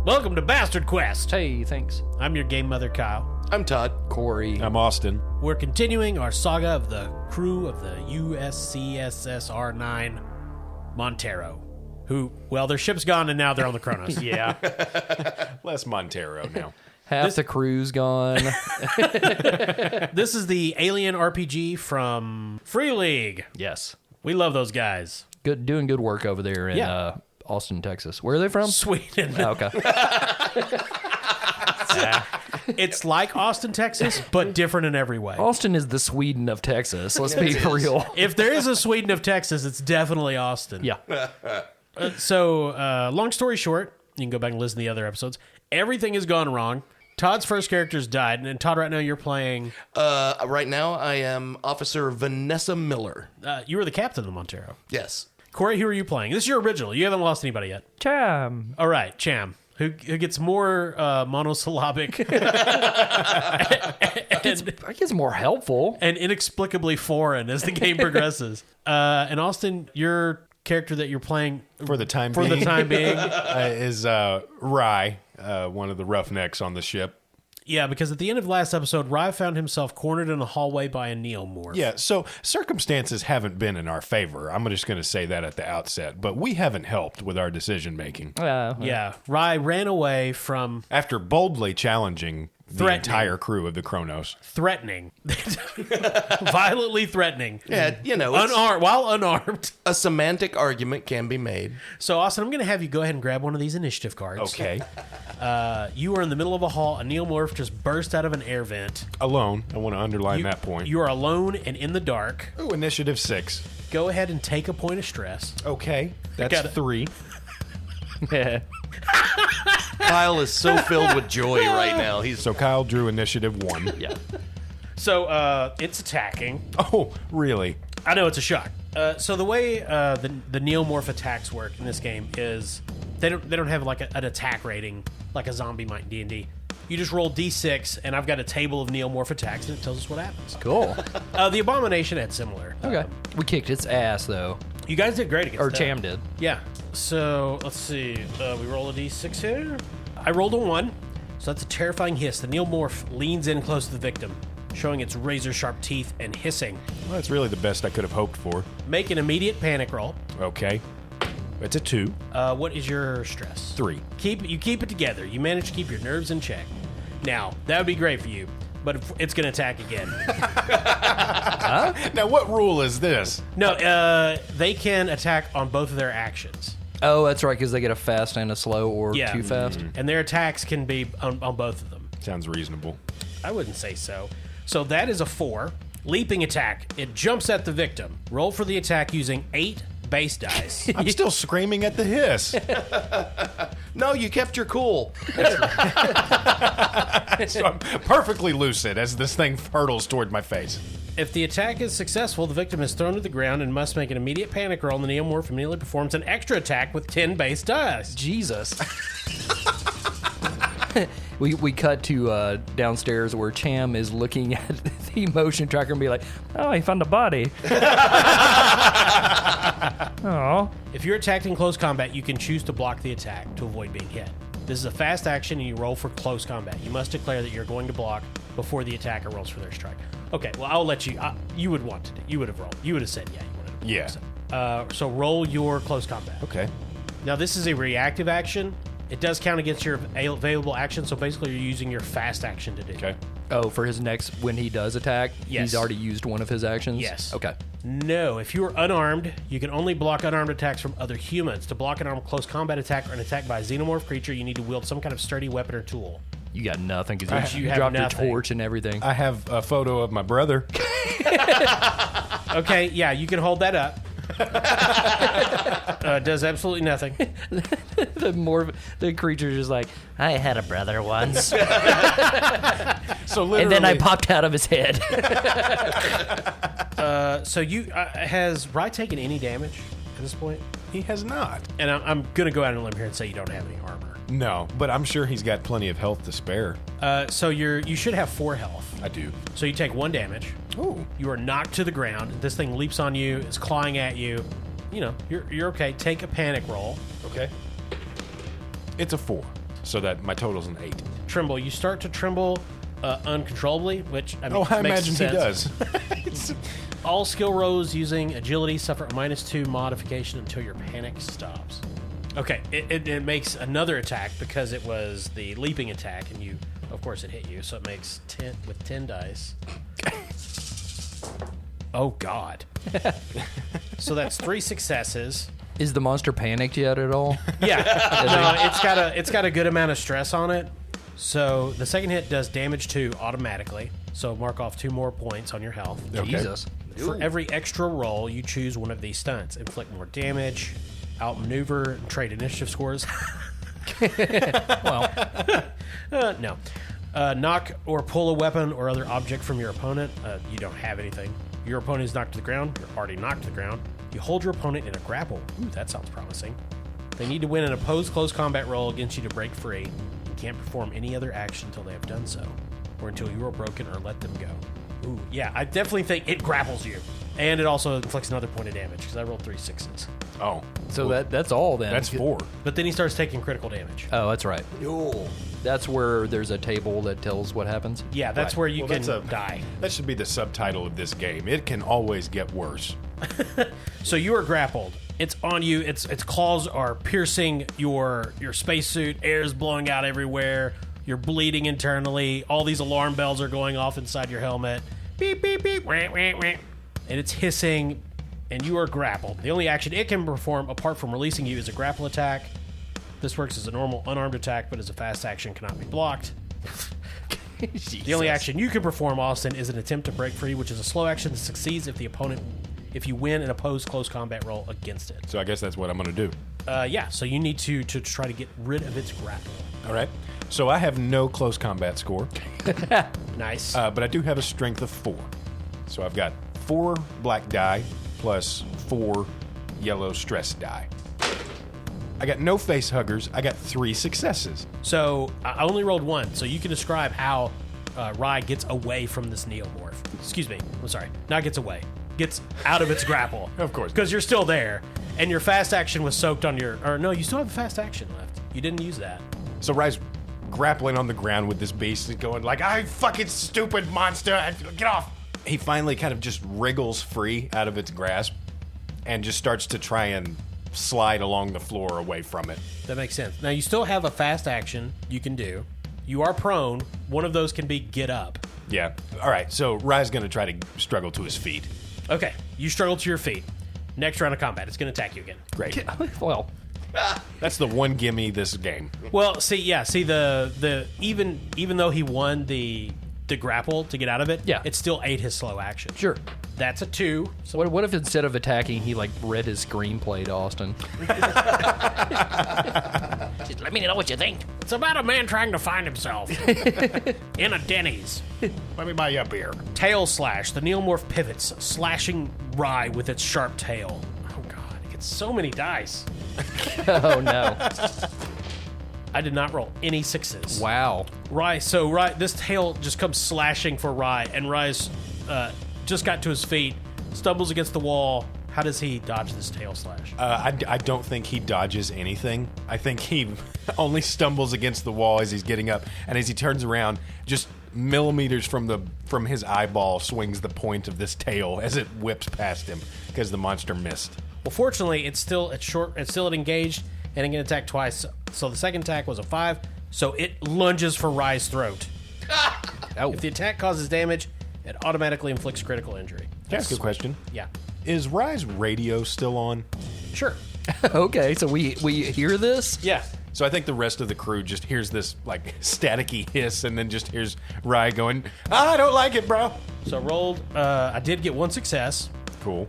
Welcome to Bastard Quest. Hey, thanks. I'm your game mother, Kyle. I'm Todd. Corey. I'm Austin. We're continuing our saga of the crew of the USCSS R9 Montero, who, well, their ship's gone and now they're on the Kronos. Yeah. Less Montero now. Half the crew's gone. This is the Alien RPG from Free League. Yes. We love those guys. Doing good work over there in Yeah. Austin, Texas. Where are they from? Sweden. Oh, okay. It's like Austin, Texas, but different in every way. Austin is the Sweden of Texas. Let's be real. If there is a Sweden of Texas, it's definitely Austin. Yeah. So, long story short, you can go back and listen to the other episodes. Everything has gone wrong. Todd's first character's died, and Todd, right now you're playing. Right now, I am Officer Vanessa Miller. You were the captain of the Montero. Yes. Corey, who are you playing? This is your original. You haven't lost anybody yet. Cham. All right, Cham, who gets more monosyllabic I guess more helpful. and inexplicably foreign as the game progresses. And Austin, your character that you're playing For the time for being. the time being, Is Rye, one of the roughnecks on the ship. yeah, because at the end of last episode, Rye found himself cornered in a hallway by a neomorph. Yeah, so circumstances haven't been in our favor. I'm just going to say that at the outset. But we haven't helped with our decision making. Yeah, Rye ran away from After boldly challenging the Threatening. entire crew of the Kronos. threatening, violently threatening. Yeah, you know, it's- Unarmed, while unarmed. A semantic argument can be made. So, Austin, I'm going to have you go ahead and grab one of these initiative cards. Okay. You are in the middle of a hall. A neomorph just burst out of an air vent. Alone. I want to underline that point. You are alone and in the dark. Ooh, initiative 6. Go ahead and take a point of stress. Okay. got That's it. 3. Kyle is so filled with joy right now. He's So Kyle drew initiative 1. Yeah. So, it's attacking. Oh, really? I know it's a shock. So the way the neomorph attacks work in this game is they don't have like an attack rating like a zombie might in D&D. You just roll D6, and I've got a table of neomorph attacks, and it tells us what happens. Cool. The Abomination had similar. Okay. We kicked its ass, though. You guys did great against Or that. Cham did. Yeah. So let's see. We roll a D6 here. I rolled a 1, so that's a terrifying hiss. The neomorph leans in close to the victim, showing its razor-sharp teeth and hissing. Well, that's really the best I could have hoped for. Make an immediate panic roll. Okay. It's a 2. What is your stress? 3. You keep it together. You manage to keep your nerves in check. Now, that would be great for you, but it's going to attack again. Now, what rule is this? No, they can attack on both of their actions. Oh, that's right, because they get a fast and a slow or Yeah. too fast. And their attacks can be on both of them. Sounds reasonable. I wouldn't say so. So that is a 4. Leaping attack. It jumps at the victim. Roll for the attack using 8 base dice. I'm still screaming at the hiss. no, you kept your cool. So I'm perfectly lucid as this thing hurtles toward my face. If the attack is successful, the victim is thrown to the ground and must make an immediate panic roll, and the neomorph immediately performs an extra attack with 10 base dice. Jesus. We cut to downstairs where Cham is looking at the motion tracker and be like, oh, he found a body. Oh. If you're attacked in close combat, you can choose to block the attack to avoid being hit. This is a fast action, and you roll for close combat. You must declare that you're going to block before the attacker rolls for their strike. Okay, well, I'll let you. You would want to do. You would have rolled. You would have said, yeah, you wanted to. Yeah. So roll your close combat. Okay. Now, this is a reactive action. It does count against your available action, so basically you're using your fast action to do. Okay. Oh, for his next, when he does attack, Yes. he's already used one of his actions? Yes. Okay. No, if you are unarmed, you can only block unarmed attacks from other humans. To block an armed close combat attack or an attack by a xenomorph creature, you need to wield some kind of sturdy weapon or tool. You got nothing because You you have dropped nothing. your torch and everything. I have a photo of my brother. Okay, yeah, you can hold that up. Does absolutely nothing. the creature's just like, I had a brother once. So literally, And then I popped out of his head. So you has Rye taken any damage at this point? He has not. And I'm going to go out on a limb here and say you don't have any armor. No, but I'm sure he's got plenty of health to spare. So you should have 4 health. I do. So you take 1 damage. Ooh. You are knocked to the ground. This thing leaps on you, is clawing at you. You know, you're okay. Take a panic roll. Okay. It's a 4. So that my total's an 8. Tremble. You start to tremble uncontrollably, which I mean, I makes imagine sense. he does. All skill rolls using agility suffer a -2 modification until your panic stops. Okay, it makes another attack because it was the leaping attack, and you, of course, it hit you, so it makes 10 with 10 dice. Oh God! So that's 3 successes. Is the monster panicked yet at all? Yeah, no, it's got a good amount of stress on it. So the second hit does damage 2 automatically. So mark off 2 more points on your health. Okay. Jesus. For every extra roll, you choose one of these stunts. Inflict more damage, outmaneuver, and trade initiative scores. Well, No. Knock or pull a weapon or other object from your opponent. You don't have anything. Your opponent is knocked to the ground. You're already knocked to the ground. You hold your opponent in a grapple. Ooh, that sounds promising. They need to win an opposed close combat roll against you to break free. You can't perform any other action until they have done so, or until you are broken or let them go. Ooh, yeah, I definitely think it grapples you. And it also inflicts another point of damage, because I rolled 3 6s. Oh. so Well, that's all then. that's 4. But then he starts taking critical damage. Oh, that's right. That's where there's a table that tells what happens. Yeah, that's Right. where you Well, can that's die. That should be the subtitle of this game. It can always get worse. So you are grappled. It's on you. Its claws are piercing your spacesuit. Air is blowing out everywhere. You're bleeding internally. All these alarm bells are going off inside your helmet. Beep, beep, beep. Wah, wah, wah. And it's hissing, and you are grappled. The only action it can perform, apart from releasing you, is a grapple attack. This works as a normal unarmed attack, but as a fast action cannot be blocked. The only action you can perform, Austin, is an attempt to break free, which is a slow action that succeeds if you win an opposed close combat roll against it. So I guess that's what I'm going to do. Yeah, so you need to try to get rid of its grapple. All right. So I have no close combat score, Nice. but I do have a strength of 4. So I've got 4 black die plus 4 yellow stress die. I got no face huggers. I got 3 successes. So I only rolled 1, so you can describe how Rye gets away from this neomorph. Excuse me. I'm sorry. Not gets away. Gets out of its grapple. Of course. Because you're still there, and your fast action was soaked on your... Or no, you still have a fast action left. You didn't use that. So Rye's grappling on the ground with this beast and going like, "I fucking stupid monster, get off." He finally kind of just wriggles free out of its grasp and just starts to try and slide along the floor away from it. That makes sense. Now, you still have a fast action you can do. You are prone. One of those can be get up. Yeah. All right. So Rye's going to try to struggle to his feet. Okay, you struggle to your feet. Next round of combat, it's going to attack you again. Great. Well, That's the one gimme this game. Well, see, the even though he won the grapple to get out of it, Yeah. it still ate his slow action. sure. That's a 2. So What if instead of attacking, he like read his screenplay to Austin? Just let me know what you think. it's about a man trying to find himself in a Denny's. Let me buy you a beer. Tail slash. The neomorph pivots, slashing Rye with its sharp tail. Oh god, it gets so many dice. Oh no! I did not roll any 6s. Wow. Rye, this tail just comes slashing for Rye, and Rye's just got to his feet, stumbles against the wall. How does he dodge this tail slash? I don't think he dodges anything. I think he only stumbles against the wall as he's getting up, and as he turns around, just millimeters from his eyeball swings the point of this tail as it whips past him because the monster missed. Well, fortunately, it's still engaged, and it can attack twice. So the second attack was a 5, so it lunges for Rye's throat. Oh. If the attack causes damage, it automatically inflicts critical injury. Can I ask you a question? Yeah. Is Rye's radio still on? Sure. Okay, so we hear this. Yeah. So I think the rest of the crew just hears this like staticky hiss and then just hears Rye going, "I don't like it, bro." So rolled. I did get 1 success. Cool.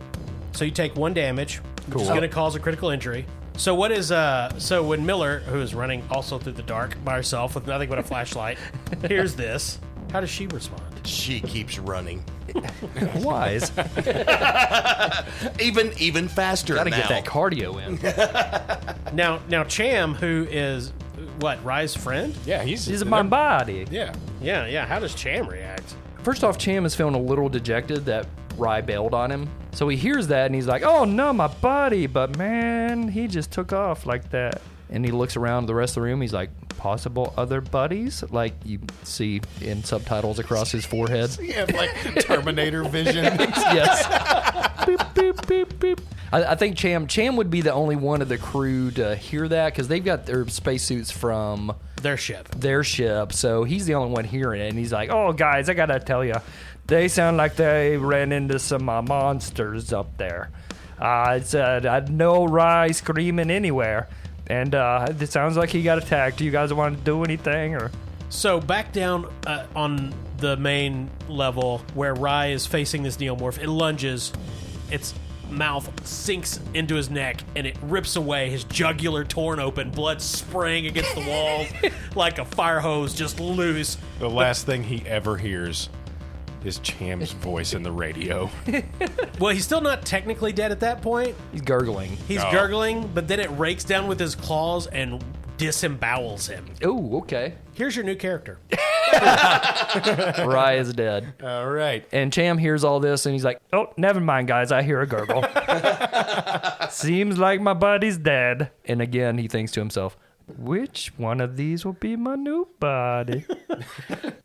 So you take 1 damage, which Cool. is going to cause a critical injury. So what is so when Miller, who is running also through the dark by herself with nothing but a flashlight, hears this, how does she respond? She keeps running. Wise. Even faster Got to now. get that cardio in. Now Cham, who is what, Rye's friend? Yeah, He's in my body. Yeah. Yeah. How does Cham react? First off, Cham is feeling a little dejected that Rye bailed on him. So he hears that and he's like, "Oh no, my body, but man, he just took off like that." And he looks around the rest of the room. He's like, possible other buddies, like you see in subtitles across his forehead. You have like Terminator vision. Yes. Beep, beep, beep, beep. I think Cham would be the only one of the crew to hear that because they've got their spacesuits from Their ship. so he's the only one hearing it, and he's like, "Oh, guys, I gotta tell you, they sound like they ran into some monsters up there. It's no Rye screaming anywhere, and it sounds like he got attacked. Do you guys want to do anything or?" So back down on the main level where Rye is facing this neomorph, it lunges, its mouth sinks into his neck, and it rips away, his jugular torn open, blood spraying against the walls like a fire hose just loose. The last thing he ever hears is Cham's voice in the radio. Well, he's still not technically dead at that point. He's gurgling. He's gurgling, but then it rakes down with his claws and disembowels him. Oh, okay. Here's your new character. Rye is dead. All right. And Cham hears all this, and he's like, "Oh, never mind, guys. I hear a gurgle. Seems like my buddy's dead." And again, he thinks to himself, "Which one of these will be my new buddy?"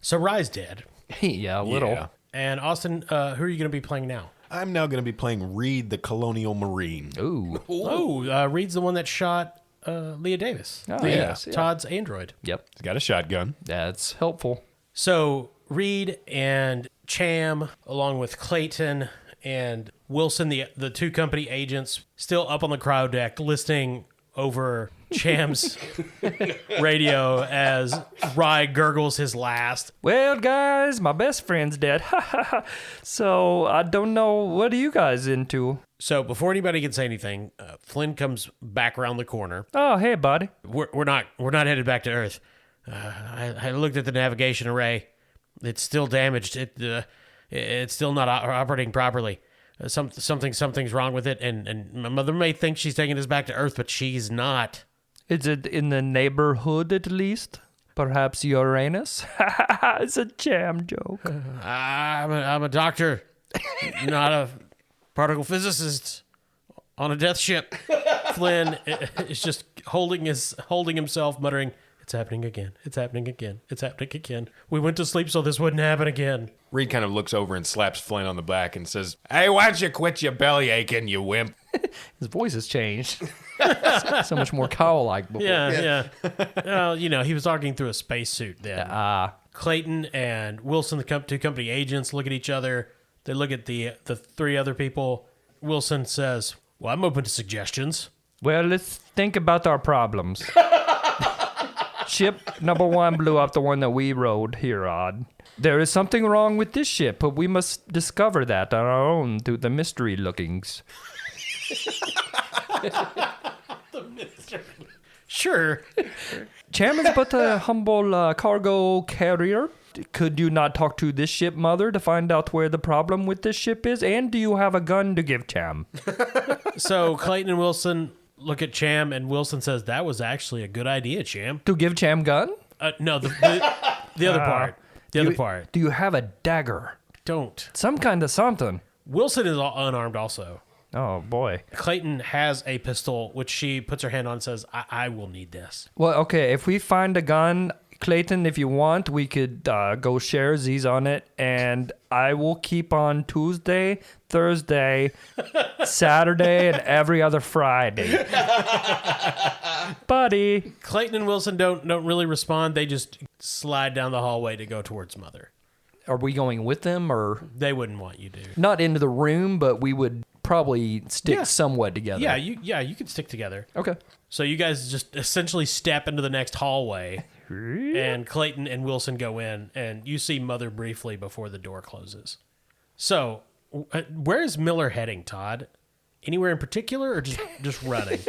So Rye's dead. Yeah, a little. Yeah. And Austin, who are you going to be playing now? I'm now going to be playing Reed, the Colonial Marine. Ooh. Oh, Reed's the one that shot Leah Davis. Oh, yes. Yeah. Todd's android. Yep. He's got a shotgun. That's helpful. So Reed and Cham, along with Clayton and Wilson, the two company agents, still up on the cryo deck listening over Cham's radio as Rye gurgles his last. Well, guys, my best friend's dead. So I don't know. What are you guys into? So before anybody can say anything, Flynn comes back around the corner. Oh, hey, buddy. We're not headed back to Earth. I looked at the navigation array. It's still damaged. It's still not operating properly. Something's wrong with it, and my mother may think she's taking us back to Earth, but she's not. Is it in the neighborhood at least? Perhaps Uranus? It's a Cham joke. I'm a doctor, not a particle physicist on a death ship. Flynn is just holding himself, muttering, "It's happening again. It's happening again. It's happening again. We went to sleep so this wouldn't happen again." Reed kind of looks over and slaps Flynn on the back and says, "Hey, why don't you quit your belly aching, you wimp?" His voice has changed. So much more cow-like before. Yeah. Well, he was talking through a spacesuit then. Clayton and Wilson, the two company agents, look at each other. They look at the three other people. Wilson says, "Well, I'm open to suggestions." Well, let's think about our problems. Ship number 1 blew up, the one that we rode here on. There is something wrong with this ship, but we must discover that on our own through the mystery lookings. Sure. Cham is but a humble cargo carrier. Could you not talk to this ship, Mother, to find out where the problem with this ship is? And do you have a gun to give Cham? So Clayton and Wilson look at Cham, and Wilson says, "That was actually a good idea, Cham." To give Cham gun? No, the other part. The other part. Do you have a dagger? Don't. Some kind of something. Wilson is unarmed also. Oh, boy. Clayton has a pistol, which she puts her hand on and says, I will need this. Well, okay, if we find a gun, Clayton, if you want, we could go share Z's on it, and I will keep on Tuesday, Thursday, Saturday, and every other Friday. Buddy. Clayton and Wilson don't really respond. They just slide down the hallway to go towards Mother. Are we going with them, or They wouldn't want you to. not into the room, but we would probably stick somewhat together? Yeah, you could stick together. Okay. So you guys just essentially step into the next hallway, and Clayton and Wilson go in, and you see Mother briefly before the door closes. So, where is Miller heading, Todd? Anywhere in particular, or just running?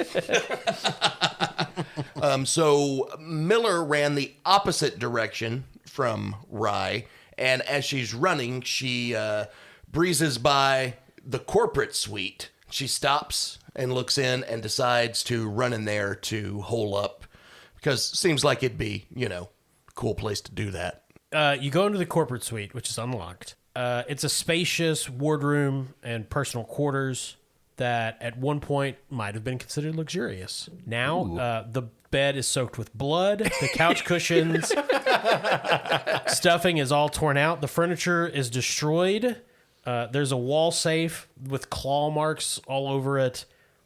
So Miller ran the opposite direction from Rye, and as she's running, she breezes by the corporate suite. She stops and looks in and decides to run in there to hole up, because it seems like it'd be, a cool place to do that. You go into the corporate suite, which is unlocked. It's a spacious wardroom and personal quarters that at one point might have been considered luxurious. Now, the bed is soaked with blood. The couch cushions, stuffing is all torn out. The furniture is destroyed. There's a wall safe with claw marks all over it.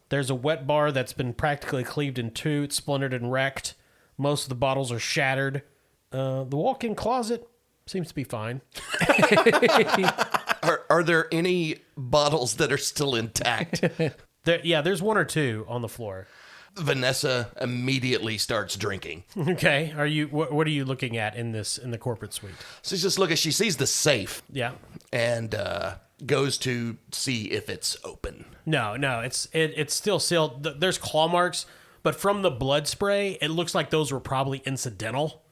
There's a wet bar that's been practically cleaved in two. It's splintered and wrecked. Most of the bottles are shattered. The walk-in closet seems to be fine. Are there any bottles that are still intact? There's one or two on the floor. Vanessa immediately starts drinking. Okay. What are you looking at in the corporate suite? So she's just looking. She sees the safe Yeah. and goes to see if it's open. No, it's still sealed. There's claw marks, but from the blood spray, it looks like those were probably incidental.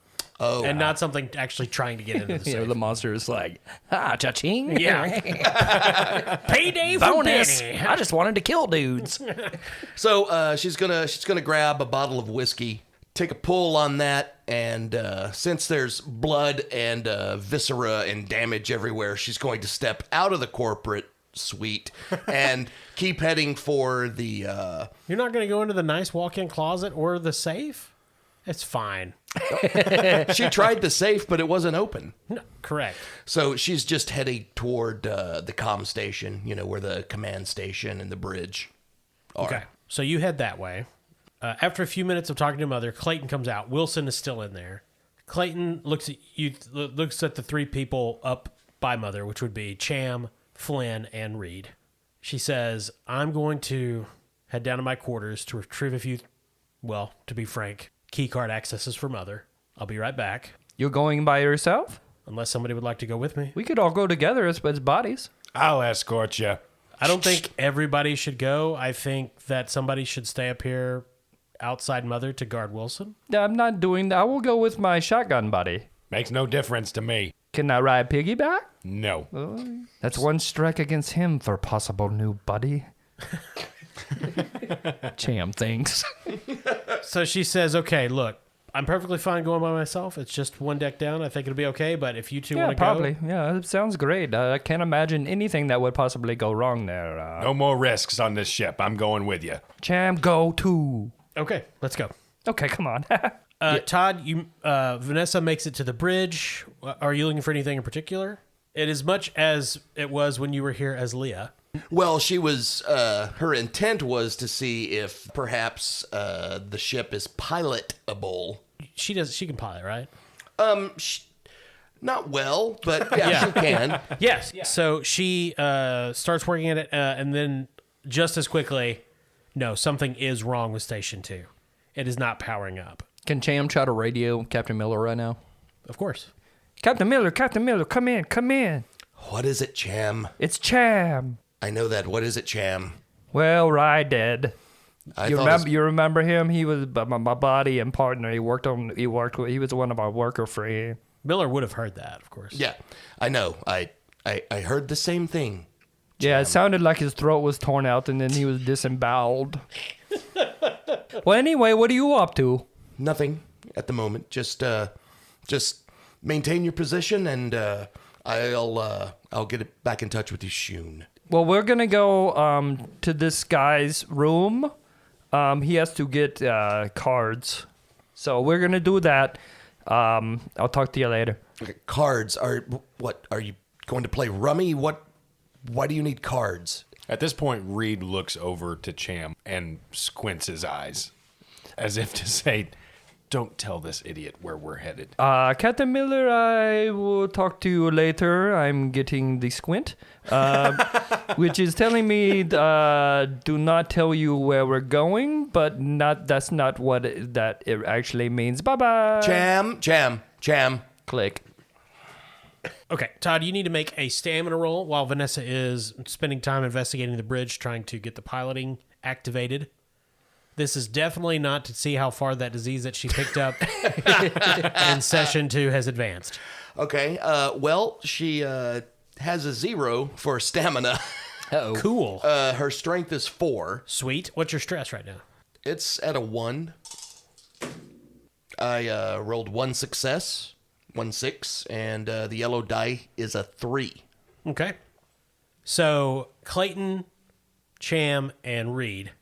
Oh, And not something actually trying to get into the You know, safe. the monster is like, cha-ching. Yeah. Payday for Bonus. Benny. I just wanted to kill dudes. So she's gonna grab a bottle of whiskey, take a pull on that, and since there's blood and viscera and damage everywhere, she's going to step out of the corporate suite and keep heading for the. You're not going to go into the nice walk-in closet or the safe? It's fine. She tried the safe, but it wasn't open. No, correct. So she's just heading toward the comm station, where the command station and the bridge are. Okay. So you head that way. After a few minutes of talking to Mother, Clayton comes out. Wilson is still in there. Clayton looks at the three people up by Mother, which would be Cham, Flynn, and Reed. She says, I'm going to head down to my quarters to retrieve a few, well, to be frank, keycard accesses for Mother. I'll be right back. You're going by yourself? Unless somebody would like to go with me. We could all go together as bodies. I'll escort you. I don't think everybody should go. I think that somebody should stay up here outside Mother to guard Wilson. I'm not doing that. I will go with my shotgun buddy. Makes no difference to me. Can I ride piggyback? No. That's one strike against him for possible new buddy. Cham thinks. So she says, okay, look, I'm perfectly fine going by myself. It's just one deck down. I think it'll be okay. But if you two Yeah, want to probably. go. Yeah, it sounds great. I can't imagine anything that would possibly go wrong there. No more risks on this ship. I'm going with you. Cham, go too. Okay, let's go. Okay, come on. Todd, Vanessa makes it to the bridge. Are you looking for anything in particular? It is much as it was when you were here as Leah. Well, she was. Her intent was to see if perhaps the ship is pilotable. She can pilot, right? Not well, but yeah, she can. Yes. So she starts working at it, and then just as quickly, no, something is wrong with Station 2. It is not powering up. Can Cham try to radio Captain Miller right now? Of course. Captain Miller, come in. What is it, Cham? It's Cham. I know that. What is it, Cham? Well, Rye dead. I You thought remember? You remember him? He was my buddy and partner. He was one of our worker friends. Miller would have heard that, of course. Yeah, I know. I heard the same thing. Yeah, it sounded like his throat was torn out and then he was disemboweled. Well, anyway, what are you up to? Nothing at the moment. Just maintain your position, and I'll get it back in touch with you soon. Well, we're gonna go to this guy's room. He has to get cards, so we're gonna do that. I'll talk to you later. Okay, cards are what? Are you going to play rummy? What? Why do you need cards? At this point, Reed looks over to Cham and squints his eyes as if to say, don't tell this idiot where we're headed. Captain Miller, I will talk to you later. I'm getting the squint, which is telling me do not tell you where we're going, but that's not what it actually means. Bye-bye. Cham. Click. Okay, Todd, you need to make a stamina roll while Vanessa is spending time investigating the bridge, trying to get the piloting activated. This is definitely not to see how far that disease that she picked up in session 2 has advanced. Okay. Well, she has a 0 for stamina. Cool. Her strength is 4. Sweet. What's your stress right now? It's at a 1. I rolled 1 success, 1 6, and the yellow die is a 3. Okay. So Clayton, Cham, and Reed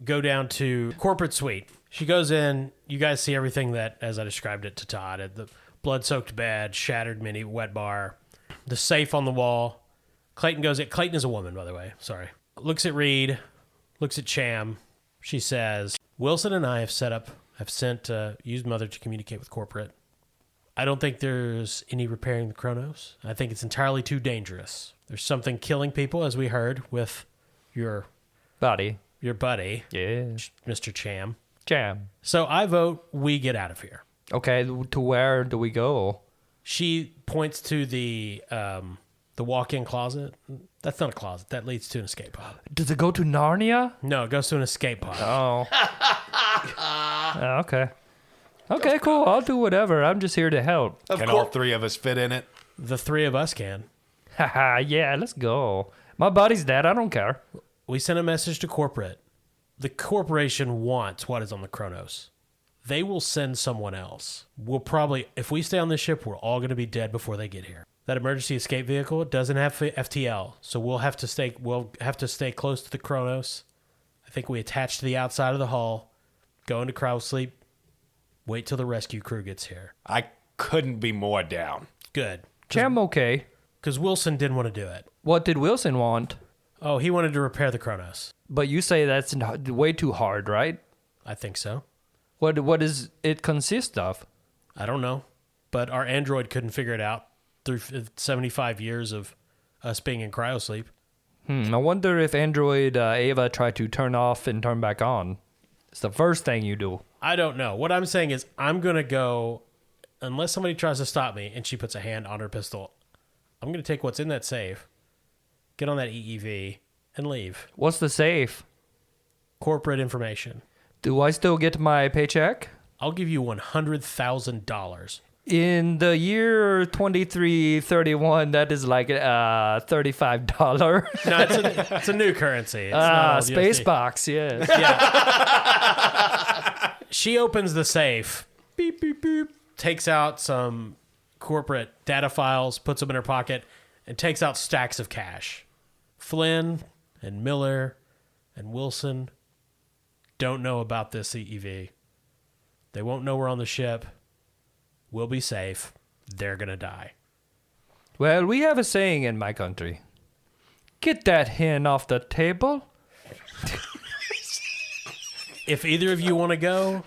go down to corporate suite. She goes in. You guys see everything that, as I described it to Todd, the blood-soaked bed, shattered mini wet bar, the safe on the wall. Clayton goes in. Clayton is a woman, by the way. Sorry. Looks at Reed, looks at Cham. She says, Wilson and I have used Mother to communicate with corporate. I don't think there's any repairing the Kronos. I think it's entirely too dangerous. There's something killing people, as we heard, with your Buddy. buddy, Yeah. Mr. Cham. Jam. So I vote we get out of here. Okay, to where do we go? She points to the walk-in closet. That's not a closet. That leads to an escape pod. Does it go to Narnia? No, it goes to an escape pod. Oh. Okay. Okay, cool. I'll do whatever. I'm just here to help. Can all three of us fit in it? The three of us can. Haha, yeah, let's go. My buddy's dead. I don't care. We sent a message to corporate. The corporation wants what is on the Kronos. They will send someone else. We'll probably, if we stay on this ship, we're all going to be dead before they get here. That emergency escape vehicle doesn't have FTL, so we'll have to stay close to the Kronos. I think we attach to the outside of the hull, go into cryo sleep, wait till the rescue crew gets here. I couldn't be more down. Good. Jam, okay. Because Wilson didn't want to do it. What did Wilson want? Oh, he wanted to repair the Kronos. But you say that's way too hard, right? I think so. What does it consist of? I don't know. But our android couldn't figure it out through 75 years of us being in cryosleep. I wonder if Android Ava tried to turn off and turn back on. It's the first thing you do. I don't know. What I'm saying is I'm going to go, unless somebody tries to stop me and she puts a hand on her pistol, I'm going to take what's in that safe, get on that EEV, and leave. What's the safe? Corporate information. Do I still get my paycheck? I'll give you $100,000. In the year 2331, that is like $35. No, it's a new currency. It's not old Space USD. box, yes. She opens the safe, beep, beep, beep, takes out some corporate data files, puts them in her pocket, and takes out stacks of cash. Flynn and Miller and Wilson don't know about this EEV. They won't know we're on the ship. We'll be safe. They're going to die. Well, we have a saying in my country. Get that hen off the table. If either of you want to go,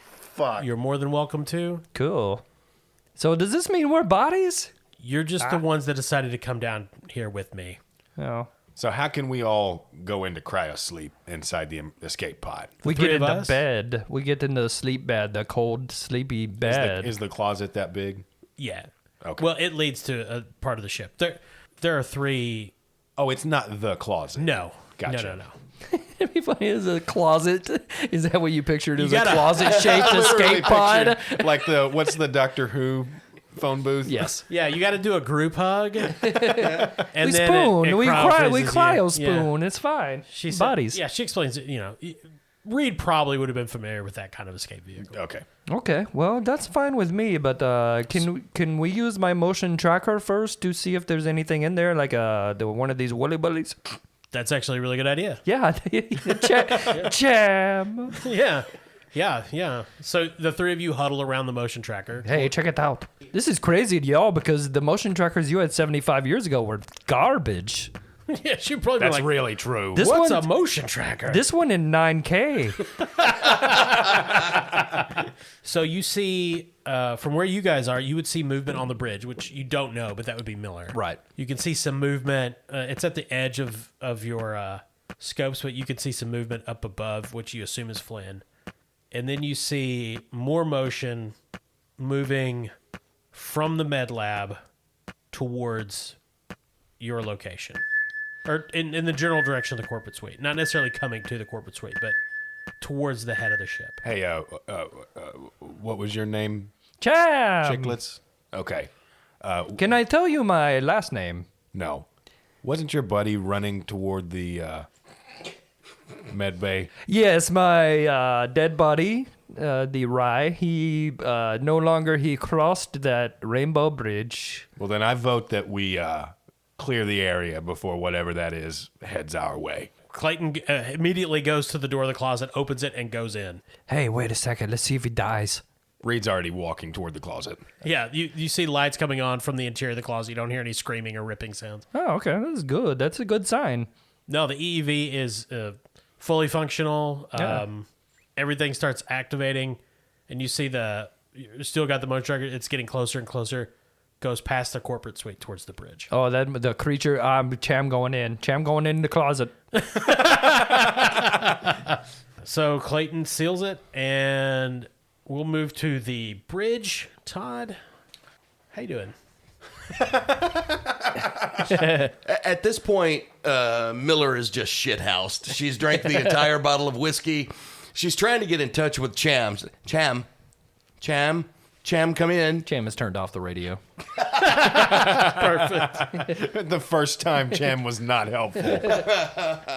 you're more than welcome to. Cool. So does this mean we're bodies? You're just the ones that decided to come down here with me. No. So how can we all go into cryosleep inside the escape pod? We three get of into us? bed. We get into the sleep bed, the cold, sleepy bed. Is the closet that big? Yeah. Okay. Well, it leads to a part of the ship. There are three. Oh, it's not the closet. No. Gotcha. No. It'd be funny as a closet. Is that what you pictured as gotta- a closet-shaped Literally escape pod? picture, like what's the Doctor Who phone booth? Yes. Yeah, you got to do a group hug. And We then spoon. We cryo-freezes you. cryo Yeah. spoon. It's fine. She said- Bodies. Yeah, she explains it. Reed probably would have been familiar with that kind of escape vehicle. Okay. Okay. Well, that's fine with me. But can we use my motion tracker first to see if there's anything in there, like one of these woolly bullies? That's actually a really good idea. Yeah. Jam. Yeah. So the three of you huddle around the motion tracker. Hey, check it out. This is crazy to y'all because the motion trackers you had 75 years ago were garbage. Yeah, she'd probably be That's like, really true. This what's one, a motion tracker? this one in 9K. So you see, from where you guys are, you would see movement on the bridge, which you don't know, but that would be Miller. Right. You can see some movement. It's at the edge of your scopes, but you can see some movement up above, which you assume is Flynn. And then you see more motion moving from the med lab towards your location. Or in the general direction of the corporate suite. Not necessarily coming to the corporate suite, but towards the head of the ship. Hey, what was your name? Jam. Chicklets? Okay. Can I tell you my last name? No. Wasn't your buddy running toward the med bay? Yes, my dead body, the Rye. He no longer he crossed that rainbow bridge. Well, then I vote that we clear the area before whatever that is heads our way. Clayton immediately goes to the door of the closet, opens it, and goes in. Hey, wait a second. Let's see if he dies. Reed's already walking toward the closet. Yeah, you see lights coming on from the interior of the closet. You don't hear any screaming or ripping sounds. Oh, okay. That's good. That's a good sign. No, the EEV is fully functional. Yeah. Everything starts activating, and you see you still got the motion tracker. It's getting closer and closer. Goes past the corporate suite towards the bridge. Oh, that the creature. Cham going in. Cham going in the closet. So Clayton seals it, and we'll move to the bridge. Todd, how you doing? At this point, Miller is just shithoused. She's drank the entire bottle of whiskey. She's trying to get in touch with Cham, come in. Cham has turned off the radio. Perfect. The first time Cham was not helpful.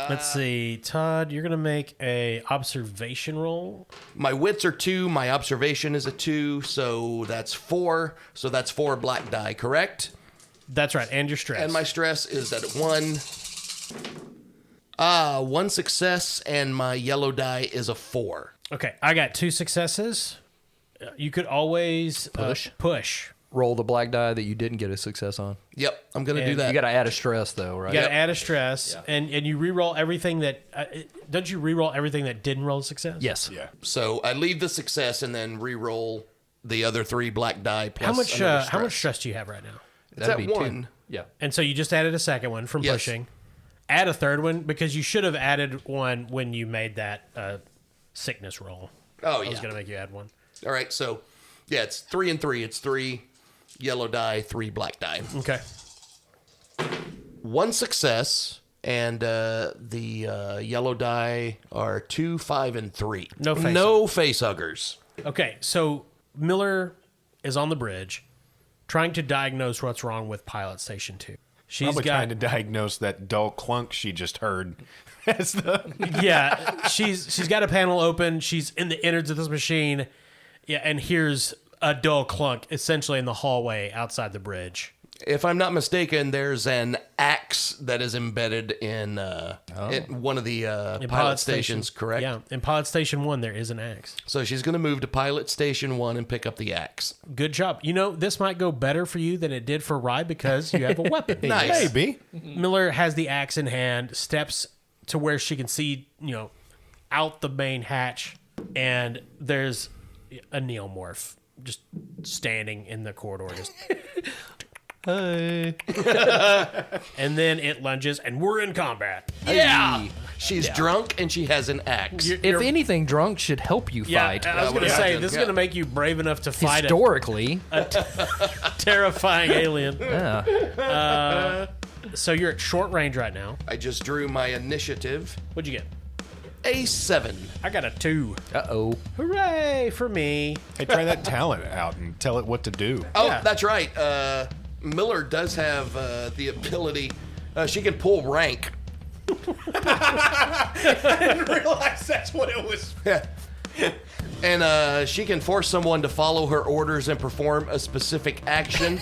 Let's see. Todd, you're going to make a observation roll. My wits are 2. My observation is a 2. So that's 4. So that's 4 black die, correct? That's right, and your stress. And my stress is at 1. 1 success, and my yellow die is a 4. Okay, I got 2 successes. You could always push. Roll the black die that you didn't get a success on. Yep, I'm going to do And that. You got to add a stress though, right? You got to add a stress, and you re-roll everything that... don't you re-roll everything that didn't roll a success? Yes. Yeah. So I leave the success and then re-roll the other 3 black die plus How much another how much stress. stress do you have right now? It's That'd at be 1. 2. Yeah. And so you just added a second one from Yes. pushing. Add a third one, because you should have added one when you made that sickness roll. Oh, I was yeah. going to make you add one. All right, so yeah, it's 3 and 3. It's 3 yellow die, 3 black die. Okay. 1 success, and the yellow die are 2, 5, and 3. No face No face huggers. Okay, so Miller is on the bridge trying to diagnose what's wrong with Pilot Station 2. She's Probably got... trying to diagnose that dull clunk she just heard. As the Yeah, she's got a panel open. She's in the innards of this machine. Yeah, and here's a dull clunk essentially in the hallway outside the bridge. If I'm not mistaken, there's an axe that is embedded in one of the In pilot stations, correct? Yeah, in Pilot Station 1, there is an axe. So she's going to move to Pilot Station 1 and pick up the axe. Good job. You know, this might go better for you than it did for Rye because you have a weapon. Nice. maybe. Miller has the axe in hand, steps to where she can see, out the main hatch, and there's a neomorph just standing in the corridor. Just... Hey. And then it lunges, and we're in combat. Yeah! She's drunk and she has an axe. If anything, drunk should help you Yeah, fight. I was going to would say, imagine, this is yeah. going to make you brave enough to fight Historically. a terrifying alien. Yeah. So you're at short range right now. I just drew my initiative. What'd you get? A 7. I got a 2. Uh-oh. Hooray for me. Hey, try that talent out and tell it what to do. Oh, Yeah. that's right. Miller does have the ability. She can pull rank. I didn't realize that's what it was. And she can force someone to follow her orders and perform a specific action.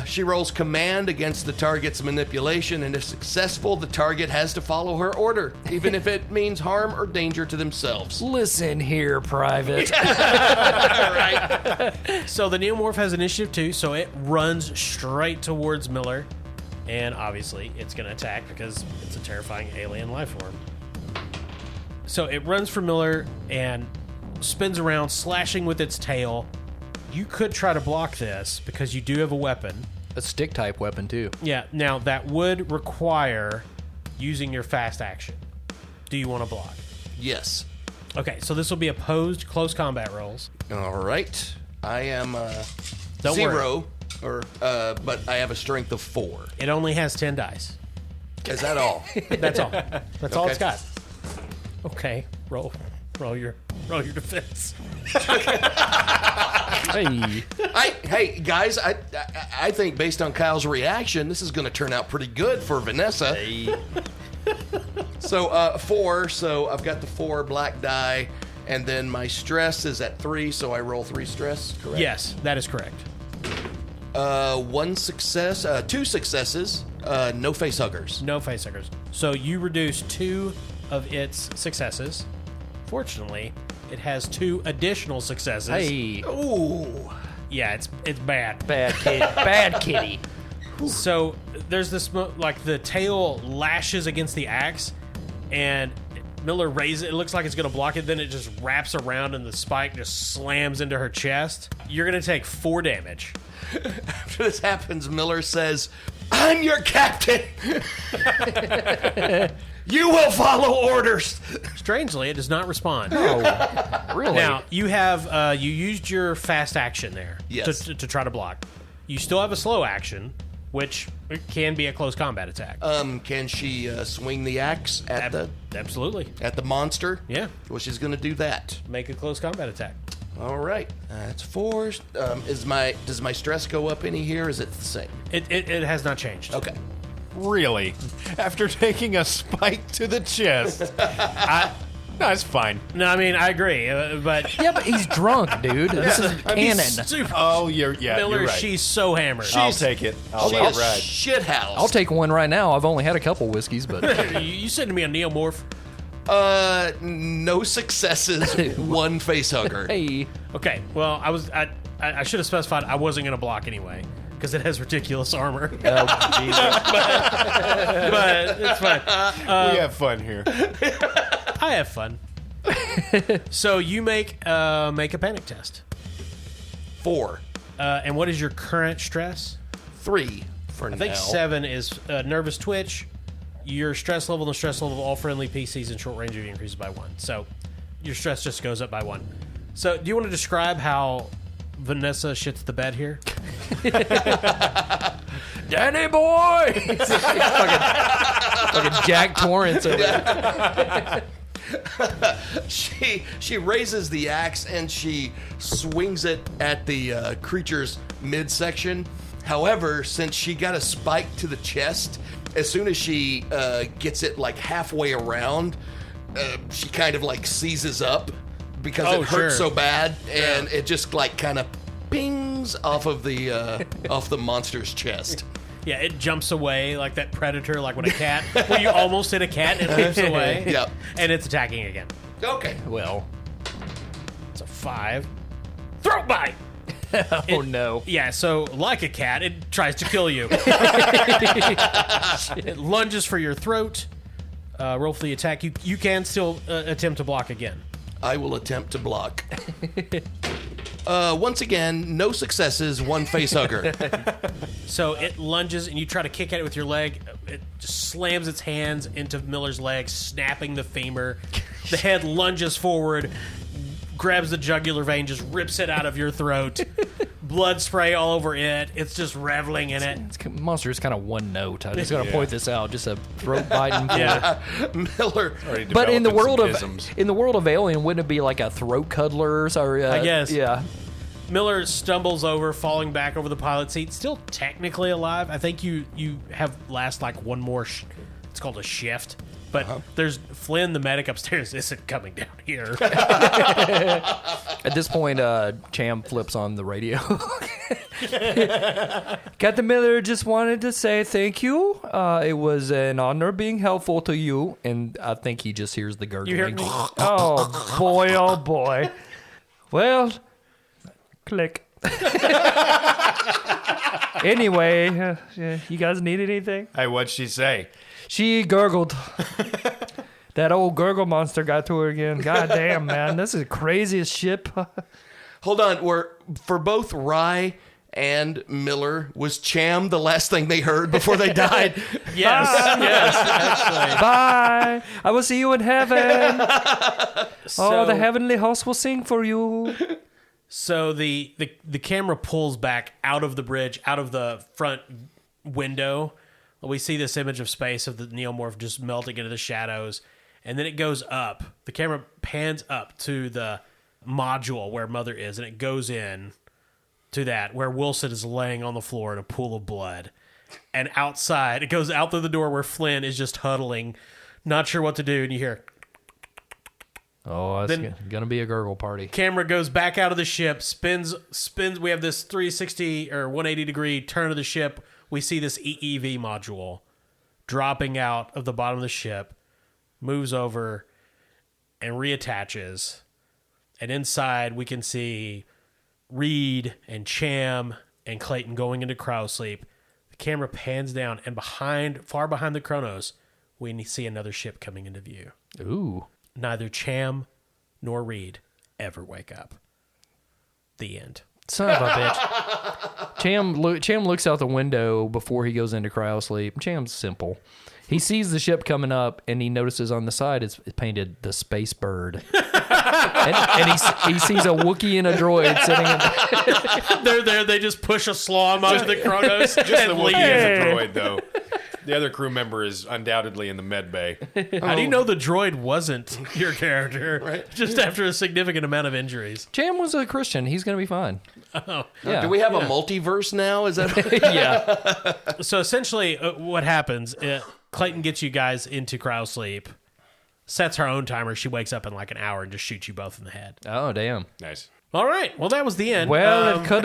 She rolls command against the target's manipulation, and if successful, the target has to follow her order, even if it means harm or danger to themselves. Listen here, Private. So the neomorph has initiative 2, so it runs straight towards Miller. And obviously, it's going to attack because it's a terrifying alien life form. So it runs for Miller and spins around, slashing with its tail. You could try to block this because you do have a weapon. A stick-type weapon, too. Yeah, now that would require using your fast action. Do you want to block? Yes. Okay, so this will be opposed close combat rolls. All right. I am Don't 0, but I have a strength of 4. It only has 10 dice. Is that all? That's all. That's all Okay. it's got. Okay, roll your defense. Hey. Hey guys, I think based on Kyle's reaction, this is going to turn out pretty good for Vanessa. So 4. So I've got the 4 black die, and then my stress is at 3. So I roll 3 stress. Correct. Yes, that is correct. One success, two successes, no face huggers. No facehuggers. So you reduce 2 of its successes. Fortunately, it has 2 additional successes. Hey, Ooh. Yeah, it's bad. bad kid, bad kitty. So there's this like the tail lashes against the axe, and Miller raises it. It looks like it's going to block it. Then it just wraps around, and the spike just slams into her chest. You're going to take 4 damage. After this happens, Miller says, "I'm your captain. You will follow orders." Strangely, it does not respond. Oh, really? Now you have you used your fast action there Yes. to try to block. You still have a slow action, which can be a close combat attack. Can she swing the axe at Absolutely. the monster? Yeah. Well, she's going to do that. Make a close combat attack. All right. That's 4. Does my stress go up any here? Is it the same? It has not changed. Okay. Really? After taking a spike to the chest? No, it's fine. No, I mean I agree, but Yeah, but he's drunk, dude. This is canon. super, Oh, Miller, you're right. she's so hammered. I'll take it. I'll She let is it ride. shithouse. I'll take one right now. I've only had a couple whiskeys, but you sending me a neomorph? No successes, 1 face hugger. hey, Okay, well I should have specified I wasn't going to block anyway because it has ridiculous armor. oh, Jesus. But it's fine. We have fun here. I have fun. So you make a panic test. 4. And what is your current stress? 3 for now. I think 7 is nervous twitch. Your stress level and the stress level of all friendly PCs in short range of you increases by 1. So your stress just goes up by 1. So do you want to describe how Vanessa shits the bed here? Danny boy, fucking Jack Torrance over there. She raises the axe and she swings it at the creature's midsection. However, since she got a spike to the chest, as soon as she gets it like halfway around, she kind of like seizes up because Oh, it hurts sure. so bad, and it just like kind of pings off of the monster's chest. Yeah, it jumps away like that predator, like when a cat, when you almost hit a cat, it leaps away. Yep. And it's attacking again. Okay. Well, It's a 5. Throat bite! oh no. Yeah, so like a cat, it tries to kill you. It lunges for your throat. Roll for the attack. You can still attempt to block again. I will attempt to block. Once again, no successes, 1 face hugger. So it lunges, and you try to kick at it with your leg. It just slams its hands into Miller's leg, snapping the femur. The head lunges forward, grabs the jugular vein, just rips it out of your throat. Blood spray all over it. It's just reveling in it. Monster is kind of one note. I just got to point this out. Just a throat biting. Yeah. Miller. Already But in the developing world some of isms. Alien, wouldn't it be like a throat cuddler? Or, I guess. Yeah. Miller stumbles over, falling back over the pilot seat. Still technically alive. I think you have last like one more. It's called a shift. But there's Flynn, the medic upstairs, isn't coming down here. At this point, Cham flips on the radio. Captain Miller just wanted to say thank you. It was an honor being helpful to you. And I think he just hears the gurgling. You hear me? Oh, boy, oh, boy. Well, click. Anyway, you guys need anything? Hey, what'd she say? She gurgled. That old gurgle monster got to her again. God damn, man. This is the craziest ship. Hold on. For both Rye and Miller, was Cham the last thing they heard before they died? Yes, yes, actually. Bye. I will see you in heaven. So, The heavenly host will sing for you. So the camera pulls back out of the bridge, out of the front window. We see this image of space of the neomorph just melting into the shadows. And then it goes up. The camera pans up to the module where Mother is, and it goes in to that where Wilson is laying on the floor in a pool of blood. And outside, it goes out through the door where Flynn is just huddling, not sure what to do, and you hear, Oh, it's Then- gonna be a gurgle party. Camera goes back out of the ship, spins. We have this 360 or 180 degree turn of the ship. We see this EEV module dropping out of the bottom of the ship, moves over, and reattaches. And inside, we can see Reed and Cham and Clayton going into cryosleep. The camera pans down, and far behind the Kronos, we see another ship coming into view. Ooh. Neither Cham nor Reed ever wake up. The end. Son of a bitch. Cham looks out the window before he goes into cryosleep. Cham's simple. He sees the ship coming up, and he notices on the side it's painted the Space Bird. and he sees a Wookiee and a droid sitting in They're there. They just push a slom onto the Kronos. Just the and Wookiee leave. is a droid, though. The other crew member is undoubtedly in the med bay. How do you know the droid wasn't your character? Right. Just after a significant amount of injuries. Cham was a Christian. He's going to be fine. Oh. Yeah. Do we have a multiverse now? Is that Yeah. So essentially, what happens? Clayton gets you guys into cryosleep, sets her own timer. She wakes up in like an hour and just shoots you both in the head. Oh, damn. Nice. All right. Well, that was the end. Well, it could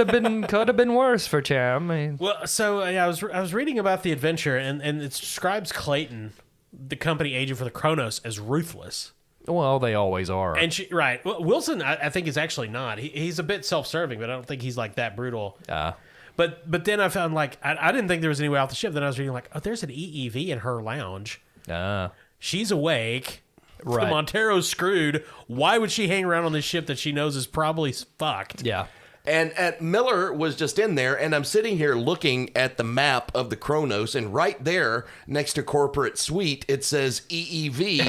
have been worse for Cham. I mean, Well, so I was reading about the adventure, and it describes Clayton, the company agent for the Kronos, as ruthless. well, they always are. And right, well, Wilson, I think is actually not. He's a bit self-serving, but I don't think he's like that brutal. But then I found like I didn't think there was any way off the ship. Then I was reading like, oh, there's an EEV in her lounge. She's awake. Right. Montero's screwed. Why would she hang around on this ship that she knows is probably fucked? Yeah. And Miller was just in there, and I'm sitting here looking at the map of the Kronos, and right there, next to corporate suite, it says EEV.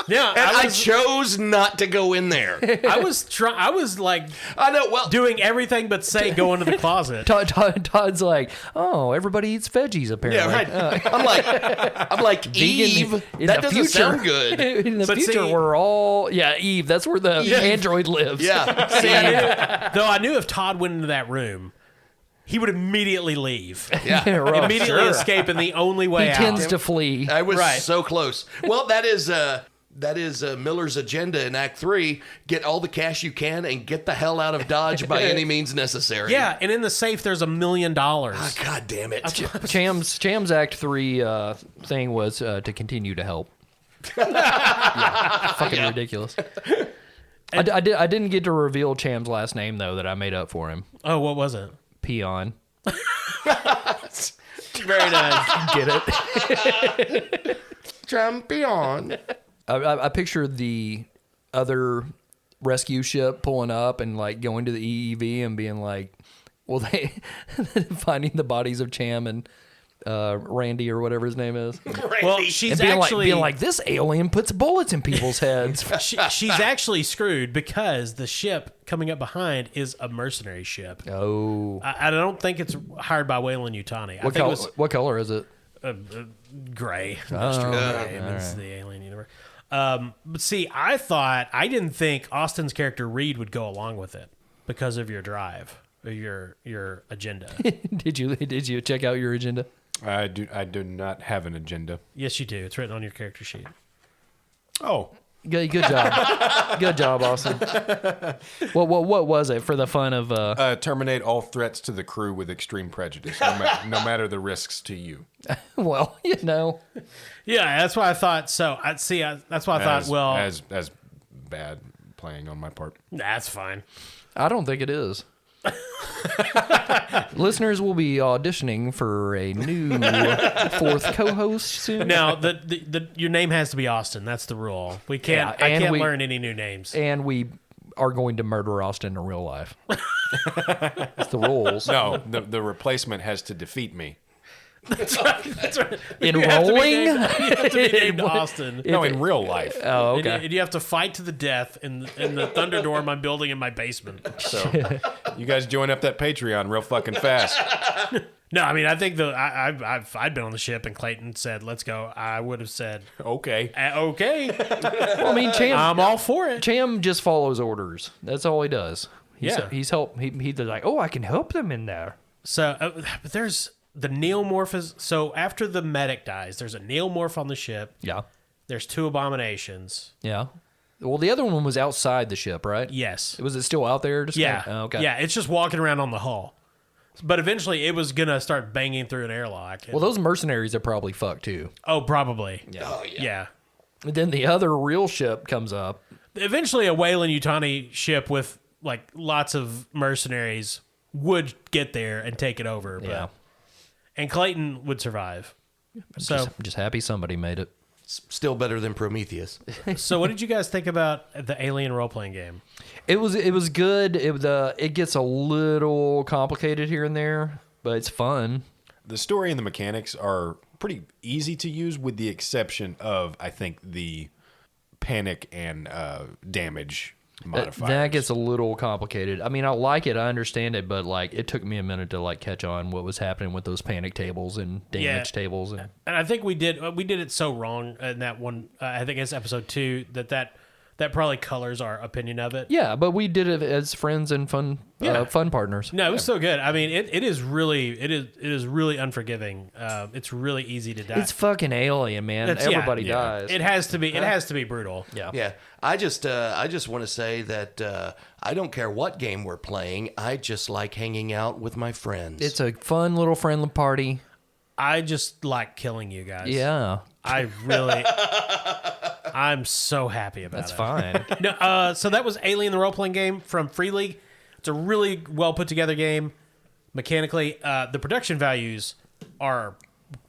Yeah, And I chose not to go in there. I was like I know. Well, doing everything but say go into the closet. Todd's like, oh, everybody eats veggies apparently. yeah, right. I'm like Eve. In That the doesn't future, sound good. In the But future, see- we're all Eve. That's where the android lives. Yeah. See, though I knew if Todd went into that room, he would immediately leave. Yeah. Right. Immediately escape, and the only way He out. tends to flee. I was Right. so close. Well, that is Miller's agenda in Act 3. Get all the cash you can and get the hell out of Dodge by any means necessary. Yeah, and in the safe there's $1 million. God damn it. Cham's Act 3 thing was to continue to help. Fucking ridiculous. I didn't get to reveal Cham's last name though that I made up for him. Oh, what was it? Peon. Very nice. Get it? Champion. I picture the other rescue ship pulling up and like going to the EEV and being like, well, they finding the bodies of Cham and Randy or whatever his name is. Well, she's And being actually like, this alien puts bullets in people's heads. she's actually screwed because the ship coming up behind is a mercenary ship. Oh. I don't think it's hired by Wayland Yutani. I think it was What color is it? gray. Industrial gray. It's the alien universe. But see, I didn't think Austin's character Reed would go along with it because of your drive or your agenda. Did you check out your agenda? I do not have an agenda. Yes, you do. It's written on your character sheet. Oh, Good job. Good job, Austin. What was it for the fun of terminate all threats to the crew with extreme prejudice, no matter the risks to you. well, you know. Yeah, that's why I thought. So that's why I thought. Well, as bad playing on my part. that's fine. I don't think it is. Listeners will be auditioning for a new fourth co-host soon. Now, your name has to be Austin. That's the rule. We can't. Yeah, I and can't we- learn any new names. And we are going to murder Austin in real life. That's the rules. No, the replacement has to defeat me. That's right. Enrolling? You have to be named Austin. No, in real life. Oh, And okay. you have to fight to the death in the Thunderdome I'm building in my basement. So you guys join up that Patreon real fucking fast. No, I mean I think I'd been on the ship and Clayton said let's go. I would have said Okay. okay. Well, I mean, I'm all for it. Cham just follows orders. That's all he does. He's Yeah. He's like, oh, I can help them in there. So but there's the neomorph is so after the medic dies, there's a neomorph on the ship. Yeah. There's 2 abominations. Yeah. Well, the other one was outside the ship, right? Yes. Was it still out there? Just Yeah. Oh, okay. Yeah, it's just walking around on the hull. But eventually, it was gonna start banging through an airlock. Well, those mercenaries are probably fucked too. Oh, probably. Yeah. Yeah. And then the other real ship comes up. Eventually, a Weyland-Yutani ship with like lots of mercenaries would get there and take it over. But, Yeah. and Clayton would survive. So, I'm just happy somebody made it. Still better than Prometheus. so what did you guys think about the Alien role-playing game? It was good. It gets a little complicated here and there, but it's fun. The story and the mechanics are pretty easy to use, with the exception of, I think, the panic and damage modifiers. That gets a little complicated. I mean, I like it, I understand it, but like it took me a minute to like catch on what was happening with those panic tables and damage tables. And And I think we did it so wrong in that one. I think it's episode 2 that probably colors our opinion of it. yeah, but we did it as friends and fun partners. No, it was so good. I mean, it is really unforgiving. It's really easy to die. It's fucking Alien, man. That's- Everybody yeah. dies. It has to be. It has to be brutal. yeah. Yeah, I just want to say that I don't care what game we're playing. I just like hanging out with my friends. It's a fun little friendly party. I just like killing you guys. Yeah, I really. I'm so happy about that's it. fine. No, so that was Alien, the role-playing game from Free League. It's a really well put together game. Mechanically, the production values are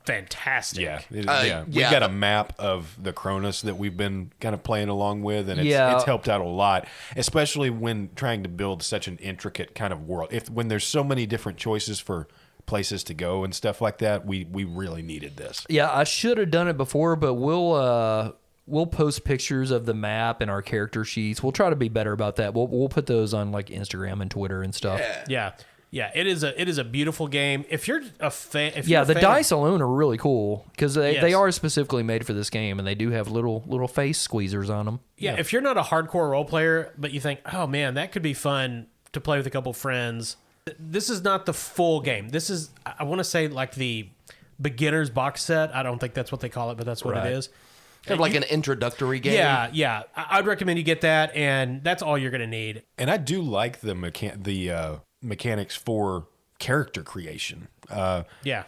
fantastic. Yeah, yeah. We've got a map of the Cronus that we've been kind of playing along with, and Yeah. it's helped out a lot, especially when trying to build such an intricate kind of world. When there's so many different choices for places to go and stuff like that, we really needed this. Yeah, I should have done it before, but we'll post pictures of the map and our character sheets. We'll try to be better about that. We'll put those on like Instagram and Twitter and stuff. Yeah. It is a beautiful game. If you're a fan, The dice alone are really cool because they Yes. are specifically made for this game, and they do have little face squeezers on them. Yeah, if you're not a hardcore role player, but you think, oh man, that could be fun to play with a couple friends. This is not the full game. This is, I want to say, like the beginner's box set. I don't think that's what they call it, but that's what Right. it is. kind of like an introductory game. Yeah. I'd recommend you get that, and that's all you're going to need. And I do like the mechanics for character creation. Yeah.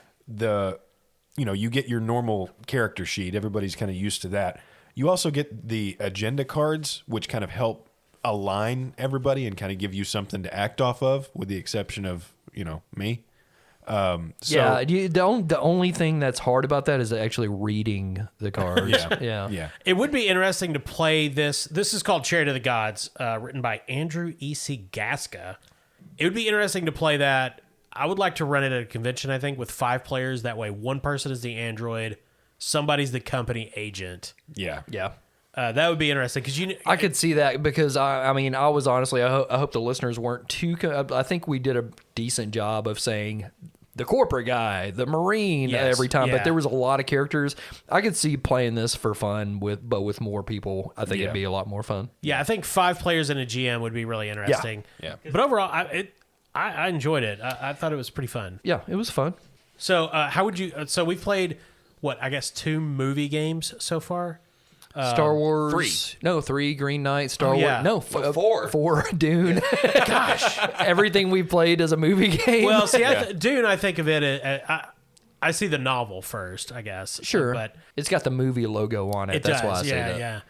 You get your normal character sheet. Everybody's kind of used to that. You also get the agenda cards, which kind of help align everybody and kind of give you something to act off of, with the exception of, me. The only thing that's hard about that is actually reading the cards. Yeah. It would be interesting to play this. This is called Chariot of the Gods, written by Andrew E.C. Gaska. It would be interesting to play that. I would like to run it at a convention, I think, with 5 players. That way, one person is the android, somebody's the company agent. Yeah. That would be interesting because I could see that because I was honestly, I hope the listeners weren't too. I think we did a decent job of saying the corporate guy, the Marine every time, but there was a lot of characters. I could see playing this for fun with more people. I think it'd be a lot more fun. Yeah, I think 5 players and a GM would be really interesting. Yeah. But overall, I enjoyed it. I thought it was pretty fun. Yeah, it was fun. So how would you? So we've played 2 movie games so far. Star Wars. 3. No, 3. Green Knight. Star yeah. Wars. No, 4. 4. Dune. Gosh, everything we played as a movie game. Well, see, Dune, I think of it. I see the novel first, I guess. Sure, but it's got the movie logo on it. it That's does. why I say that. Yeah.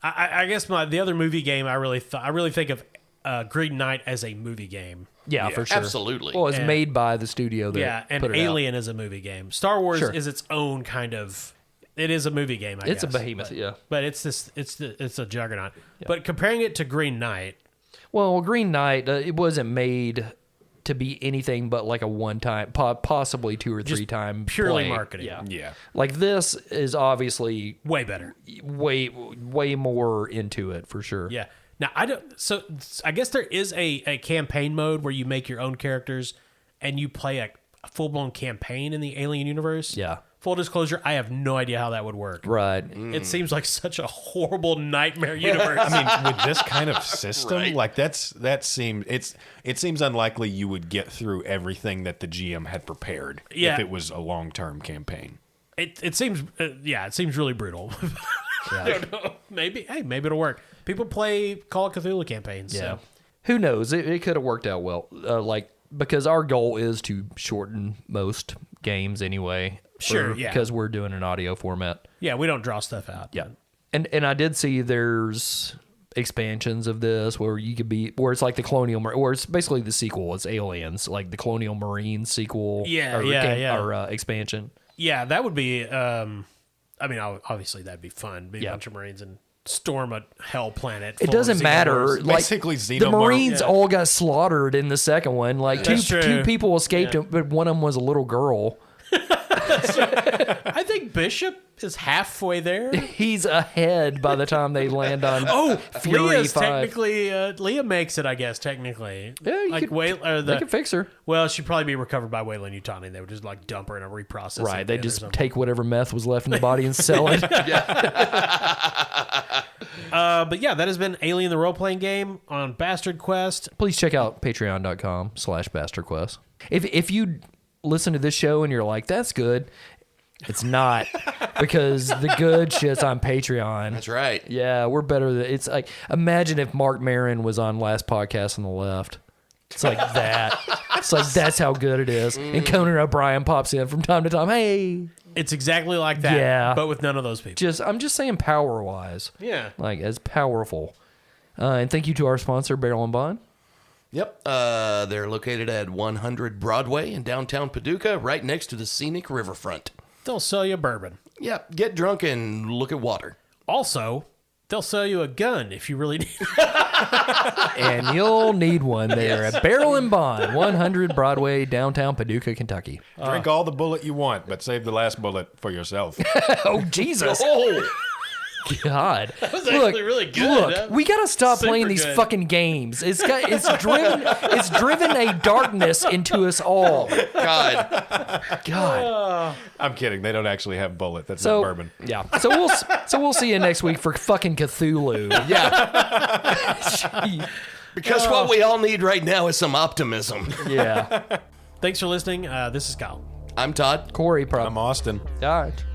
I guess the other movie game I really think of Green Knight as a movie game. Yeah, for sure. Absolutely. Well, it's And- made by the studio that Yeah, and put it Alien is a movie game. Star Wars Sure. is its own kind of. It is a movie game. It's a guess, behemoth, but, yeah. But it's a juggernaut. But comparing it to Green Knight, Well, Green Knight, it wasn't made to be anything but like a one-time, possibly 2 or 3 time purely play. marketing. Yeah. Yeah. Like this is obviously way better. way more into it for sure. Yeah. Now So I guess there is a campaign mode where you make your own characters and you play a full blown campaign in the Alien universe. Yeah. Full disclosure, I have no idea how that would work. Right. It seems like such a horrible nightmare universe. I mean, with this kind of system, like that seems it seems unlikely you would get through everything that the GM had prepared if Yeah. it was a long-term campaign. it seems it seems really brutal. I don't know. Maybe it'll work. People play Call of Cthulhu campaigns. Yeah. So. Who knows? It could have worked out well. Because our goal is to shorten most games anyway. Sure, yeah. Because we're doing an audio format. Yeah, we don't draw stuff out. Yeah. And I did see there's expansions of this where it's like the Colonial, or it's basically the sequel. It's Aliens, like the Colonial Marine sequel. Or expansion. Yeah, that would be. Obviously that'd be fun. Be a bunch of Marines and storm a hell planet. It doesn't matter. Like, Basically, the Marines all got slaughtered in the second one. Like two people escaped, but one of them was a little girl. I think Bishop is halfway there. He's ahead by the time they land on. Fury Leah's 5. technically. Leah makes it, I guess. Technically, Yeah, they could fix her. Well, she'd probably be recovered by Weyland Yutani. They would just like dump her in a reprocessing. Right, they bin or just something. take whatever meth was left in the body and sell it. But yeah, that has been Alien the Role Playing Game on Bastard Quest. Please check out patreon.com/bastardquest. If you listen to this show and you're like, that's good, it's not, because the good shit's on Patreon. That's right. Yeah, we're better than, it's like, imagine if Mark Maron was on Last Podcast on the Left. It's like that. It's like, that's how good it is. And Conan O'Brien pops in from time to time. Hey. It's exactly like that. Yeah. But with none of those people. I'm just saying power wise. Yeah. Like, as powerful. And thank you to our sponsor, Barrel and Bond. Yep. They're located at 100 Broadway in downtown Paducah, right next to the scenic riverfront. They'll sell you bourbon. Yep. Get drunk and look at water. Also, they'll sell you a gun if you really need it. And you'll need one there at Barrel and Bond, 100 Broadway, downtown Paducah, Kentucky. Drink all the bullet you want, but save the last bullet for yourself. Oh, Jesus. Oh! God. was actually really good. Look, we got to stop Super playing these good. fucking games. It's driven a darkness into us all. God. God. I'm kidding. They don't actually have bullet. That's So, not bourbon. yeah. So we'll see you next week for fucking Cthulhu. Yeah. Because what we all need right now is some optimism. Yeah. Thanks for listening. This is Kyle. I'm Todd. Corey, probably. I'm Austin. All right.